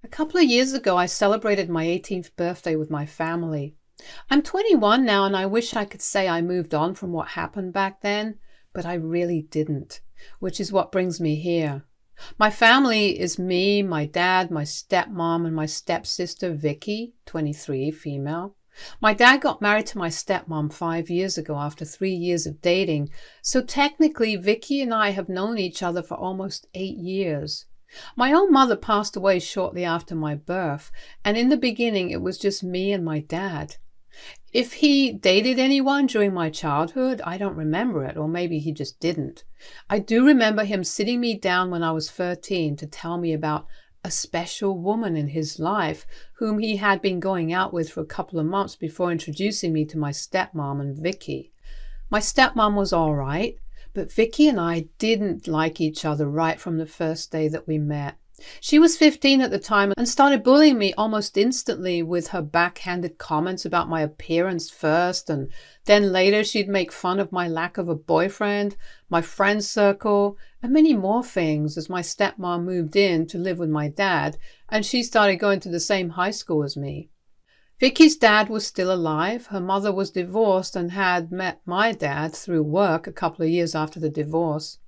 A couple of years ago, I celebrated my 18th birthday with my family. I'm 21 now, and I wish I could say I moved on from what happened back then, but I really didn't, which is what brings me here. My family is me, my dad, my stepmom, and my stepsister, Vicky, 23, female. My dad got married to my stepmom 5 years ago after 3 years of dating, so technically Vicky and I have known each other for almost 8 years. My own mother passed away shortly after my birth, and in the beginning it was just me and my dad. If he dated anyone during my childhood, I don't remember it, or maybe he just didn't. I do remember him sitting me down when I was 13 to tell me about a special woman in his life whom he had been going out with for a couple of months before introducing me to my stepmom and Vicky. My stepmom was all right, but Vicky and I didn't like each other right from the first day that we met. She was 15 at the time and started bullying me almost instantly with her backhanded comments about my appearance first, and then later she'd make fun of my lack of a boyfriend, my friend circle, and many more things as my stepmom moved in to live with my dad, and she started going to the same high school as me. Vicky's dad was still alive. Her mother was divorced and had met my dad through work a couple of years after the divorce.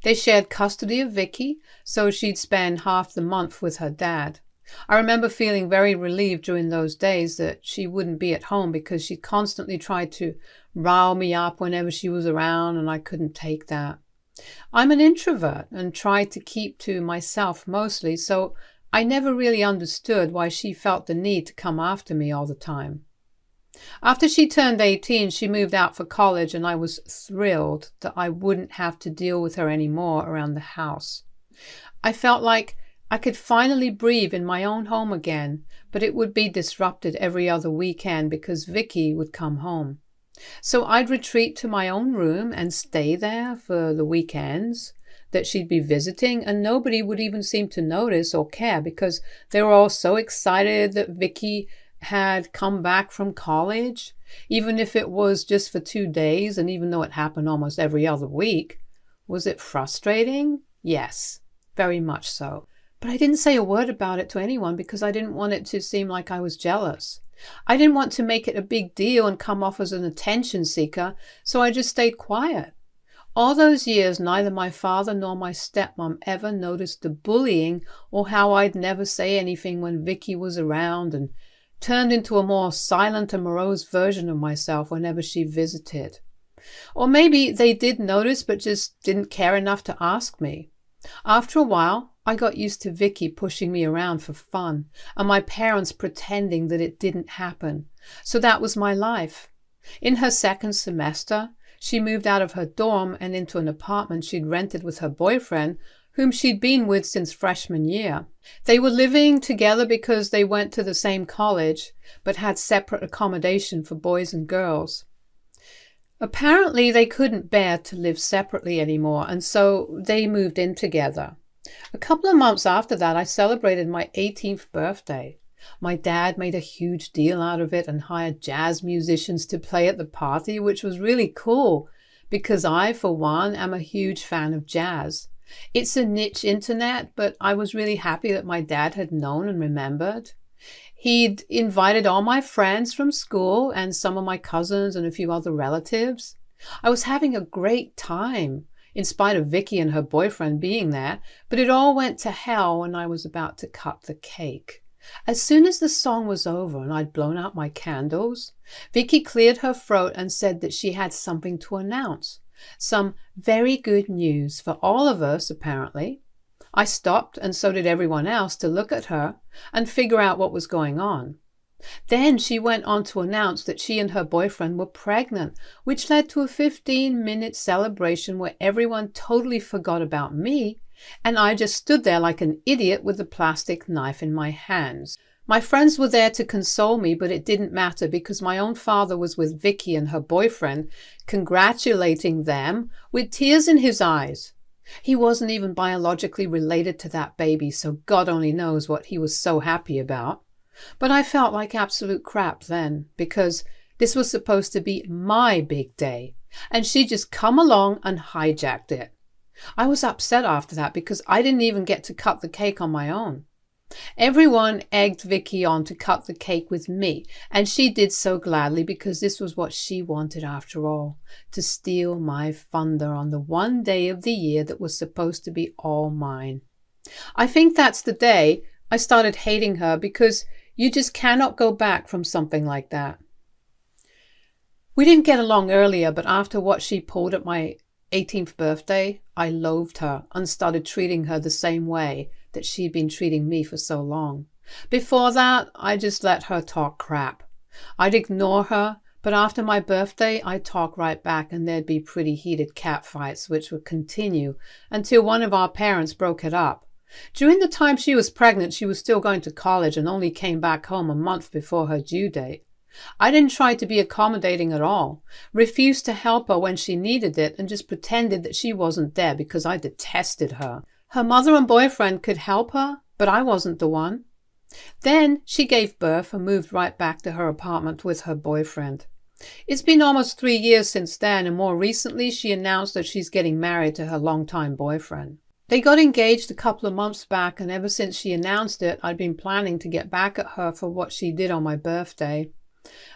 They shared custody of Vicky, so she'd spend half the month with her dad. I remember feeling very relieved during those days that she wouldn't be at home because she constantly tried to rile me up whenever she was around, and I couldn't take that. I'm an introvert and tried to keep to myself mostly, so I never really understood why she felt the need to come after me all the time. After she turned 18, she moved out for college, and I was thrilled that I wouldn't have to deal with her anymore around the house. I felt like I could finally breathe in my own home again, but it would be disrupted every other weekend because Vicky would come home. So I'd retreat to my own room and stay there for the weekends that she'd be visiting, and nobody would even seem to notice or care because they were all so excited that Vicky had come back from college, even if it was just for 2 days, and even though it happened almost every other week. Was it frustrating? Yes, very much so. But I didn't say a word about it to anyone because I didn't want it to seem like I was jealous. I didn't want to make it a big deal and come off as an attention seeker, so I just stayed quiet. All those years, neither my father nor my stepmom ever noticed the bullying or how I'd never say anything when Vicky was around, and turned into a more silent and morose version of myself whenever she visited. Or maybe they did notice but just didn't care enough to ask me. After a while, I got used to Vicky pushing me around for fun and my parents pretending that it didn't happen. So that was my life. In her second semester, she moved out of her dorm and into an apartment she'd rented with her boyfriend, whom she'd been with since freshman year. They were living together because they went to the same college, but had separate accommodation for boys and girls. Apparently, they couldn't bear to live separately anymore, and so they moved in together. A couple of months after that, I celebrated my 18th birthday. My dad made a huge deal out of it and hired jazz musicians to play at the party, which was really cool because I, for one, am a huge fan of jazz. It's a niche internet, but I was really happy that my dad had known and remembered. He'd invited all my friends from school and some of my cousins and a few other relatives. I was having a great time, in spite of Vicky and her boyfriend being there, but it all went to hell when I was about to cut the cake. As soon as the song was over and I'd blown out my candles, Vicky cleared her throat and said that she had something to announce. Some very good news for all of us, apparently. I stopped, and so did everyone else, to look at her and figure out what was going on. Then she went on to announce that she and her boyfriend were pregnant, which led to a 15-minute celebration where everyone totally forgot about me, and I just stood there like an idiot with the plastic knife in my hands. My friends were there to console me, but it didn't matter because my own father was with Vicky and her boyfriend, congratulating them with tears in his eyes. He wasn't even biologically related to that baby, so God only knows what he was so happy about. But I felt like absolute crap then, because this was supposed to be my big day, and she'd just come along and hijacked it. I was upset after that because I didn't even get to cut the cake on my own. Everyone egged Vicky on to cut the cake with me, and she did so gladly because this was what she wanted after all, to steal my thunder on the one day of the year that was supposed to be all mine. I think that's the day I started hating her, because you just cannot go back from something like that. We didn't get along earlier, but after what she pulled at my 18th birthday, I loathed her and started treating her the same way that she'd been treating me for so long. Before that, I just let her talk crap. I'd ignore her, but after my birthday, I'd talk right back, and there'd be pretty heated catfights which would continue until one of our parents broke it up. During the time she was pregnant, she was still going to college and only came back home a month before her due date. I didn't try to be accommodating at all, refused to help her when she needed it, and just pretended that she wasn't there because I detested her. Her mother and boyfriend could help her, but I wasn't the one. Then she gave birth and moved right back to her apartment with her boyfriend. It's been almost 3 years since then, and more recently she announced that she's getting married to her longtime boyfriend. They got engaged a couple of months back, and ever since she announced it, I'd been planning to get back at her for what she did on my birthday.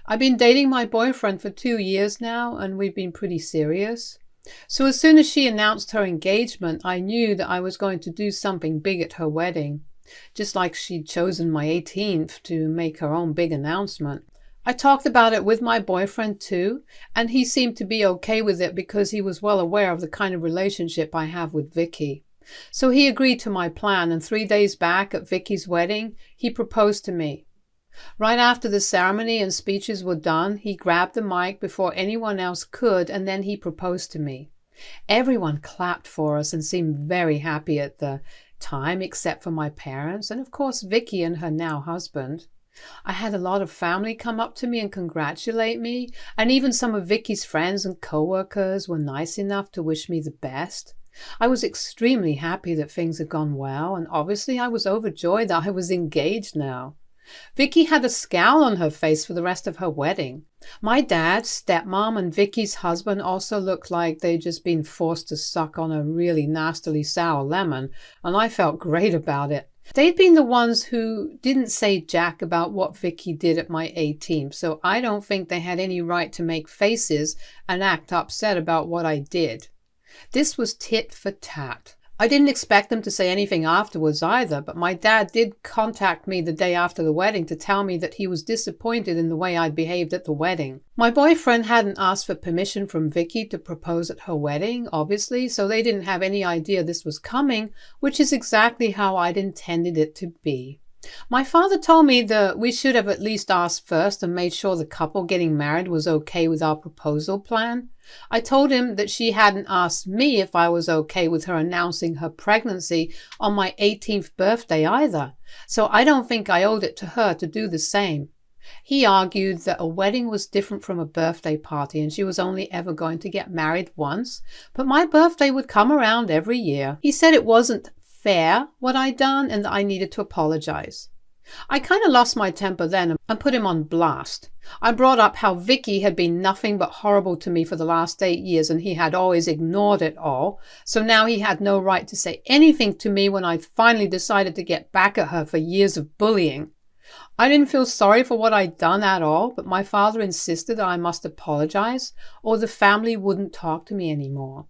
I've been dating my boyfriend for 2 years now, and we've been pretty serious. So as soon as she announced her engagement, I knew that I was going to do something big at her wedding, just like she'd chosen my 18th to make her own big announcement. I talked about it with my boyfriend too, and he seemed to be okay with it because he was well aware of the kind of relationship I have with Vicky. So he agreed to my plan, and 3 days back at Vicky's wedding, he proposed to me. Right after the ceremony and speeches were done, he grabbed the mic before anyone else could, and then he proposed to me. Everyone clapped for us and seemed very happy at the time, except for my parents and, of course, Vicky and her now husband. I had a lot of family come up to me and congratulate me, and even some of Vicky's friends and co-workers were nice enough to wish me the best. I was extremely happy that things had gone well, and obviously I was overjoyed that I was engaged now. Vicky had a scowl on her face for the rest of her wedding. My dad, stepmom, and Vicky's husband also looked like they'd just been forced to suck on a really nastily sour lemon, and I felt great about it. They'd been the ones who didn't say jack about what Vicky did at my 18th, so I don't think they had any right to make faces and act upset about what I did. This was tit for tat. I didn't expect them to say anything afterwards either, but my dad did contact me the day after the wedding to tell me that he was disappointed in the way I'd behaved at the wedding. My boyfriend hadn't asked for permission from Vicky to propose at her wedding, obviously, so they didn't have any idea this was coming, which is exactly how I'd intended it to be. My father told me that we should have at least asked first and made sure the couple getting married was okay with our proposal plan. I told him that she hadn't asked me if I was okay with her announcing her pregnancy on my 18th birthday either, so I don't think I owed it to her to do the same. He argued that a wedding was different from a birthday party and she was only ever going to get married once, but my birthday would come around every year. He said it wasn't fair what I'd done and that I needed to apologize. I kind of lost my temper then and put him on blast. I brought up how Vicky had been nothing but horrible to me for the last 8 years and he had always ignored it all, so now he had no right to say anything to me when I finally decided to get back at her for years of bullying. I didn't feel sorry for what I'd done at all, but my father insisted that I must apologize or the family wouldn't talk to me anymore.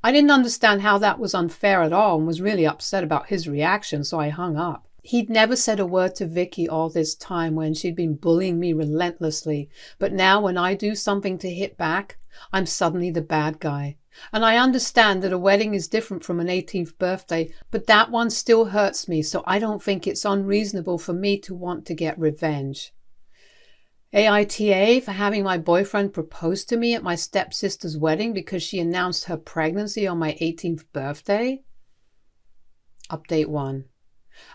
I didn't understand how that was unfair at all and was really upset about his reaction, so I hung up. He'd never said a word to Vicky all this time when she'd been bullying me relentlessly, but now when I do something to hit back, I'm suddenly the bad guy. And I understand that a wedding is different from an 18th birthday, but that one still hurts me, so I don't think it's unreasonable for me to want to get revenge. AITA for having my boyfriend propose to me at my stepsister's wedding because she announced her pregnancy on my 18th birthday? Update 1.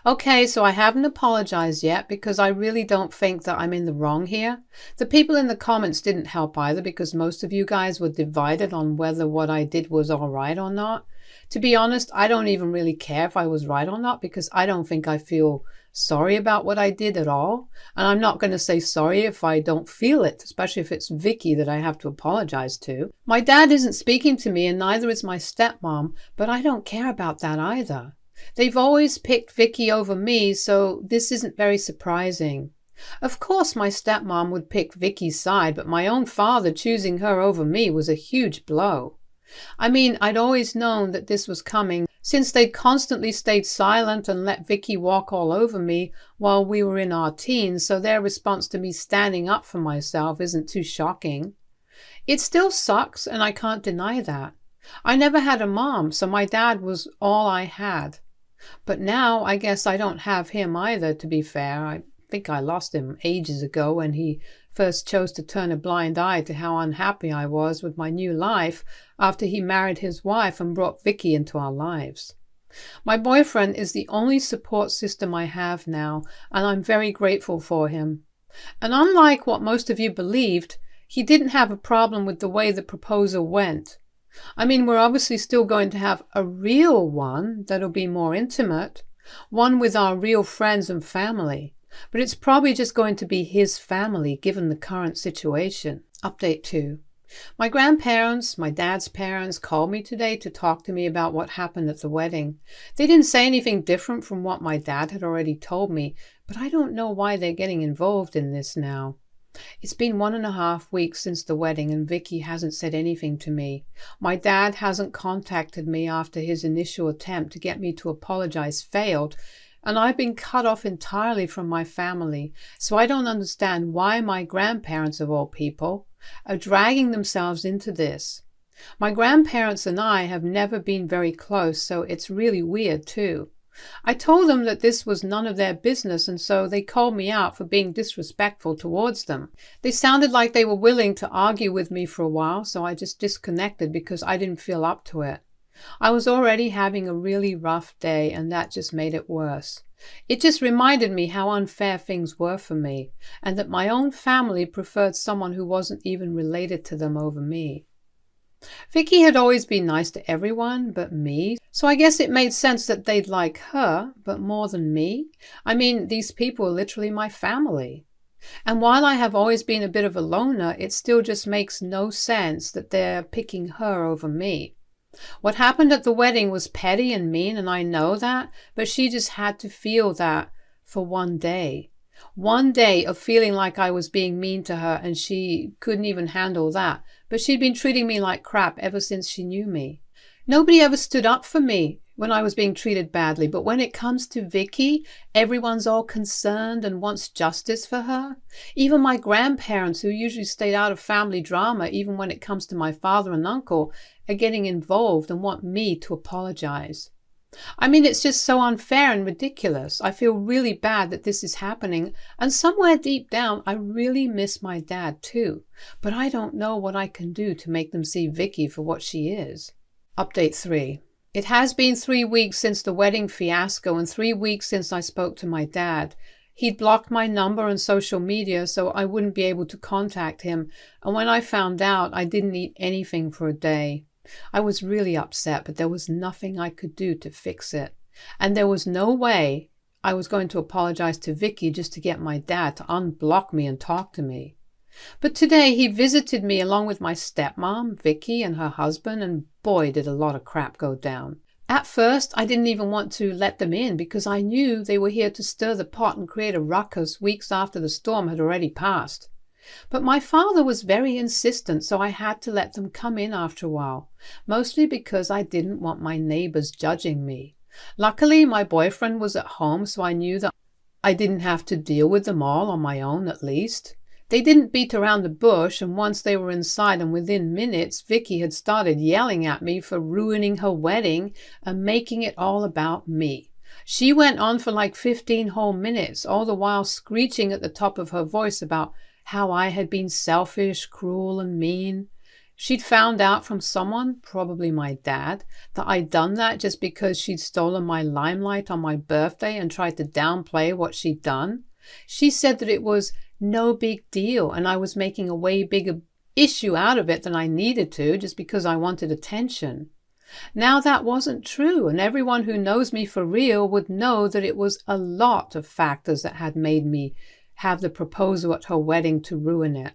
Okay, so I haven't apologized yet because I really don't think that I'm in the wrong here. The people in the comments didn't help either because most of you guys were divided on whether what I did was all right or not. To be honest, I don't even really care if I was right or not because I don't think I feel sorry about what I did at all. And I'm not going to say sorry if I don't feel it, especially if it's Vicky that I have to apologize to. My dad isn't speaking to me and neither is my stepmom, but I don't care about that either. They've always picked Vicky over me, so this isn't very surprising. Of course my stepmom would pick Vicky's side, but my own father choosing her over me was a huge blow. I mean, I'd always known that this was coming, since they'd constantly stayed silent and let Vicky walk all over me while we were in our teens, so their response to me standing up for myself isn't too shocking. It still sucks, and I can't deny that. I never had a mom, so my dad was all I had. But now I guess I don't have him either, to be fair. I think I lost him ages ago when he first chose to turn a blind eye to how unhappy I was with my new life after he married his wife and brought Vicky into our lives. My boyfriend is the only support system I have now, and I'm very grateful for him. And unlike what most of you believed, he didn't have a problem with the way the proposal went. I mean, we're obviously still going to have a real one that'll be more intimate, one with our real friends and family. But it's probably just going to be his family given the current situation. Update 2. My grandparents, my dad's parents, called me today to talk to me about what happened at the wedding. They didn't say anything different from what my dad had already told me, but I don't know why they're getting involved in this now. It's been 1.5 weeks since the wedding and Vicky hasn't said anything to me. My dad hasn't contacted me after his initial attempt to get me to apologize failed, and I've been cut off entirely from my family, so I don't understand why my grandparents, of all people, are dragging themselves into this. My grandparents and I have never been very close, so it's really weird too. I told them that this was none of their business, and so they called me out for being disrespectful towards them. They sounded like they were willing to argue with me for a while, so I just disconnected because I didn't feel up to it. I was already having a really rough day, and that just made it worse. It just reminded me how unfair things were for me, and that my own family preferred someone who wasn't even related to them over me. Vicky had always been nice to everyone but me, so I guess it made sense that they'd like her, but more than me. I mean, these people are literally my family. And while I have always been a bit of a loner, it still just makes no sense that they're picking her over me. What happened at the wedding was petty and mean, and I know that, but she just had to feel that for one day. One day of feeling like I was being mean to her, and she couldn't even handle that. But she'd been treating me like crap ever since she knew me. Nobody ever stood up for me when I was being treated badly, but when it comes to Vicky, everyone's all concerned and wants justice for her. Even my grandparents, who usually stayed out of family drama, even when it comes to my father and uncle, are getting involved and want me to apologize. I mean, it's just so unfair and ridiculous. I feel really bad that this is happening, and somewhere deep down, I really miss my dad too. But I don't know what I can do to make them see Vicky for what she is. Update 3. It has been 3 weeks since the wedding fiasco and 3 weeks since I spoke to my dad. He'd blocked my number and social media so I wouldn't be able to contact him, and when I found out, I didn't eat anything for a day. I was really upset, but there was nothing I could do to fix it. And there was no way I was going to apologize to Vicky just to get my dad to unblock me and talk to me. But today he visited me along with my stepmom, Vicky, and her husband, and boy, did a lot of crap go down. At first, I didn't even want to let them in because I knew they were here to stir the pot and create a ruckus weeks after the storm had already passed. But my father was very insistent, so I had to let them come in after a while, mostly because I didn't want my neighbors judging me. Luckily, my boyfriend was at home, so I knew that I didn't have to deal with them all on my own, at least. They didn't beat around the bush, and once they were inside and within minutes, Vicky had started yelling at me for ruining her wedding and making it all about me. She went on for like 15 whole minutes, all the while screeching at the top of her voice about how I had been selfish, cruel, and mean. She'd found out from someone, probably my dad, that I'd done that just because she'd stolen my limelight on my birthday and tried to downplay what she'd done. She said that it was no big deal and I was making a way bigger issue out of it than I needed to just because I wanted attention. Now that wasn't true, and everyone who knows me for real would know that it was a lot of factors that had made me have the proposal at her wedding to ruin it.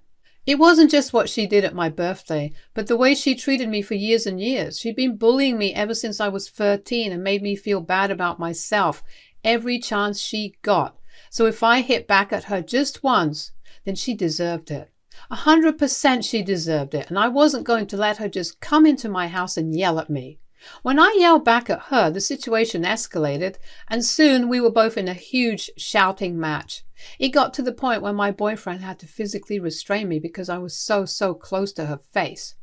It wasn't just what she did at my birthday, but the way she treated me for years and years. She'd been bullying me ever since I was 13 and made me feel bad about myself every chance she got. So if I hit back at her just once, then she deserved it. 100% she deserved it, and I wasn't going to let her just come into my house and yell at me. When I yelled back at her, the situation escalated, and soon we were both in a huge shouting match. It got to the point where my boyfriend had to physically restrain me because I was so close to her face.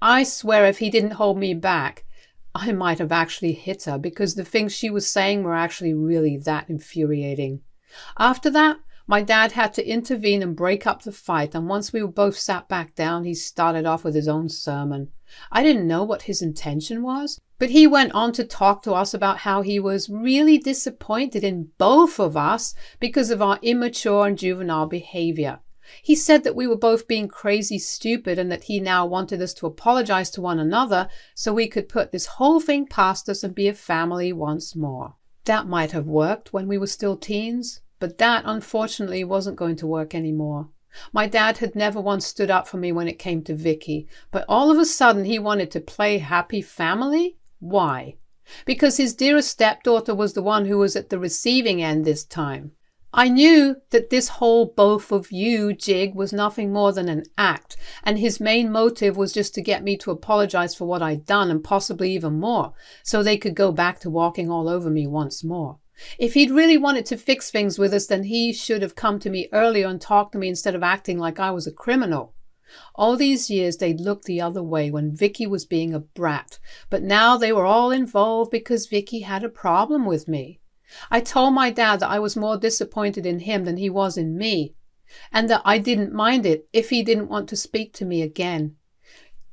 I swear if he didn't hold me back, I might have actually hit her because the things she was saying were actually really that infuriating. After that, my dad had to intervene and break up the fight, and once we were both sat back down, he started off with his own sermon. I didn't know what his intention was, but he went on to talk to us about how he was really disappointed in both of us because of our immature and juvenile behavior. He said that we were both being crazy stupid and that he now wanted us to apologize to one another so we could put this whole thing past us and be a family once more. That might have worked when we were still teens, but that unfortunately wasn't going to work anymore. My dad had never once stood up for me when it came to Vicky, but all of a sudden he wanted to play happy family? Why? Because his dearest stepdaughter was the one who was at the receiving end this time. I knew that this whole both of you jig was nothing more than an act, and his main motive was just to get me to apologize for what I'd done and possibly even more, so they could go back to walking all over me once more. If he'd really wanted to fix things with us, then he should have come to me earlier and talked to me instead of acting like I was a criminal. All these years they'd looked the other way when Vicky was being a brat, but now they were all involved because Vicky had a problem with me. I told my dad that I was more disappointed in him than he was in me, and that I didn't mind it if he didn't want to speak to me again.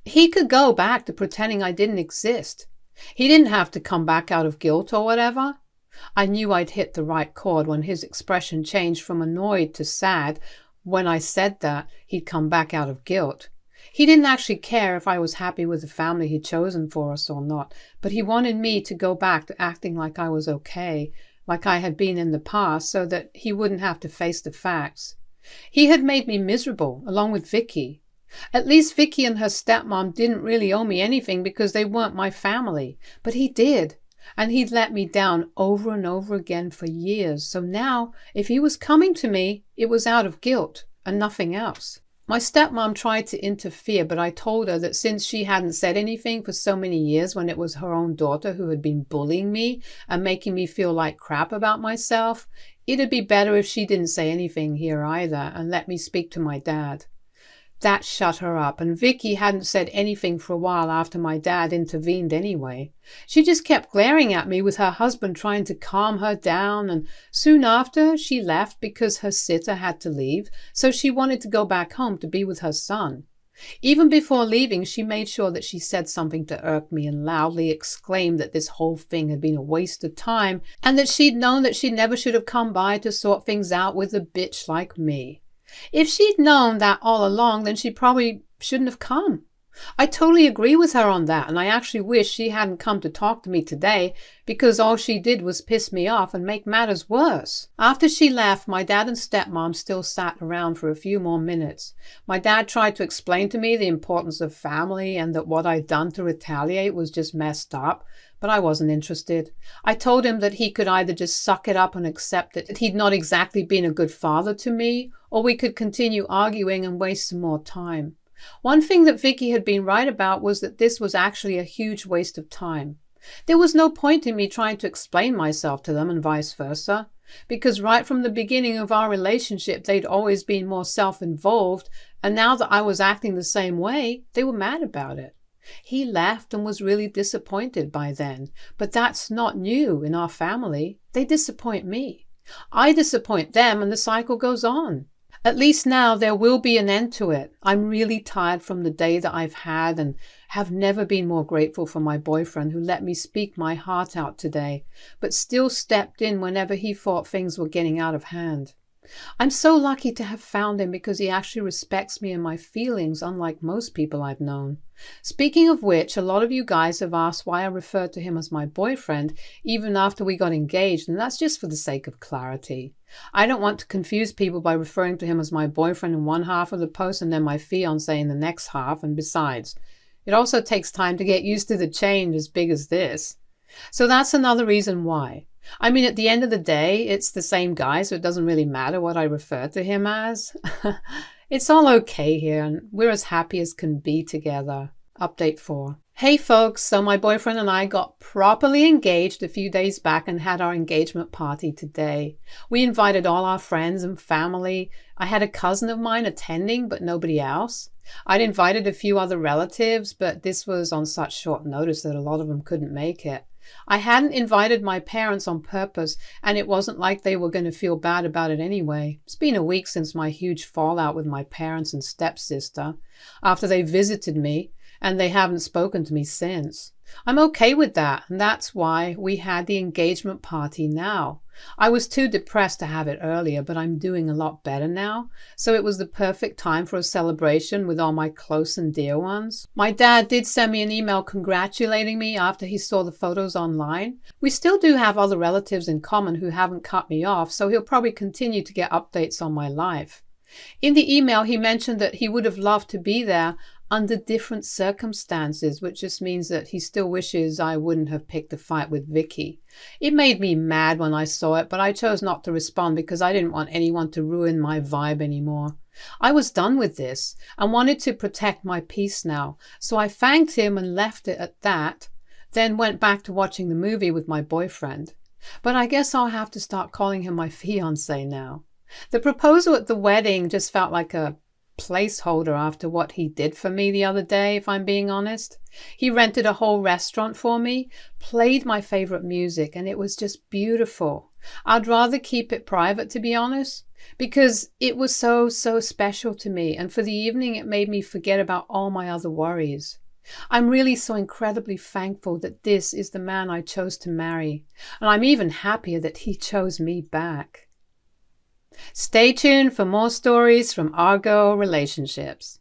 He could go back to pretending I didn't exist. He didn't have to come back out of guilt or whatever. I knew I'd hit the right chord when his expression changed from annoyed to sad. When I said that, he'd come back out of guilt. He didn't actually care if I was happy with the family he'd chosen for us or not, but he wanted me to go back to acting like I was okay, like I had been in the past, so that he wouldn't have to face the facts. He had made me miserable, along with Vicky. At least Vicky and her stepmom didn't really owe me anything because they weren't my family, but he did. And he'd let me down over and over again for years. So now, if he was coming to me, it was out of guilt and nothing else. My stepmom tried to interfere, but I told her that since she hadn't said anything for so many years when it was her own daughter who had been bullying me and making me feel like crap about myself, it'd be better if she didn't say anything here either and let me speak to my dad. That shut her up, and Vicky hadn't said anything for a while after my dad intervened anyway. She just kept glaring at me with her husband trying to calm her down, and soon after she left because her sitter had to leave, so she wanted to go back home to be with her son. Even before leaving, she made sure that she said something to irk me and loudly exclaimed that this whole thing had been a waste of time and that she'd known that she never should have come by to sort things out with a bitch like me. If she'd known that all along, then she probably shouldn't have come. I totally agree with her on that, and I actually wish she hadn't come to talk to me today because all she did was piss me off and make matters worse. After she left, my dad and stepmom still sat around for a few more minutes. My dad tried to explain to me the importance of family and that what I'd done to retaliate was just messed up, but I wasn't interested. I told him that he could either just suck it up and accept that he'd not exactly been a good father to me, or we could continue arguing and waste some more time. One thing that Vicky had been right about was that this was actually a huge waste of time. There was no point in me trying to explain myself to them and vice versa, because right from the beginning of our relationship they'd always been more self-involved, and now that I was acting the same way, they were mad about it. He left and was really disappointed by then, but that's not new in our family. They disappoint me. I disappoint them and the cycle goes on. At least now there will be an end to it. I'm really tired from the day that I've had and have never been more grateful for my boyfriend who let me speak my heart out today, but still stepped in whenever he thought things were getting out of hand. I'm so lucky to have found him because he actually respects me and my feelings, unlike most people I've known. Speaking of which, a lot of you guys have asked why I referred to him as my boyfriend even after we got engaged, and that's just for the sake of clarity. I don't want to confuse people by referring to him as my boyfriend in one half of the post and then my fiancé in the next half, and besides, it also takes time to get used to the change as big as this. So that's another reason why. I mean, at the end of the day, it's the same guy, so it doesn't really matter what I refer to him as. It's all okay here, and we're as happy as can be together. Update 4. Hey folks, so my boyfriend and I got properly engaged a few days back and had our engagement party today. We invited all our friends and family. I had a cousin of mine attending, but nobody else. I'd invited a few other relatives, but this was on such short notice that a lot of them couldn't make it. I hadn't invited my parents on purpose, and it wasn't like they were going to feel bad about it anyway. It's been a week since my huge fallout with my parents and stepsister, after they visited me, and they haven't spoken to me since. I'm okay with that, and that's why we had the engagement party now. I was too depressed to have it earlier, but I'm doing a lot better now, so it was the perfect time for a celebration with all my close and dear ones. My dad did send me an email congratulating me after he saw the photos online. We still do have other relatives in common who haven't cut me off, so he'll probably continue to get updates on my life. In the email, he mentioned that he would have loved to be there under different circumstances, which just means that he still wishes I wouldn't have picked a fight with Vicky. It made me mad when I saw it, but I chose not to respond because I didn't want anyone to ruin my vibe anymore. I was done with this and wanted to protect my peace now, so I thanked him and left it at that, then went back to watching the movie with my boyfriend. But I guess I'll have to start calling him my fiancé now. The proposal at the wedding just felt like a placeholder after what he did for me the other day, if I'm being honest. He rented a whole restaurant for me, played my favorite music, and it was just beautiful. I'd rather keep it private, to be honest, because it was so special to me, and for the evening it made me forget about all my other worries. I'm really so incredibly thankful that this is the man I chose to marry, and I'm even happier that he chose me back. Stay tuned for more stories from Argo Relationships.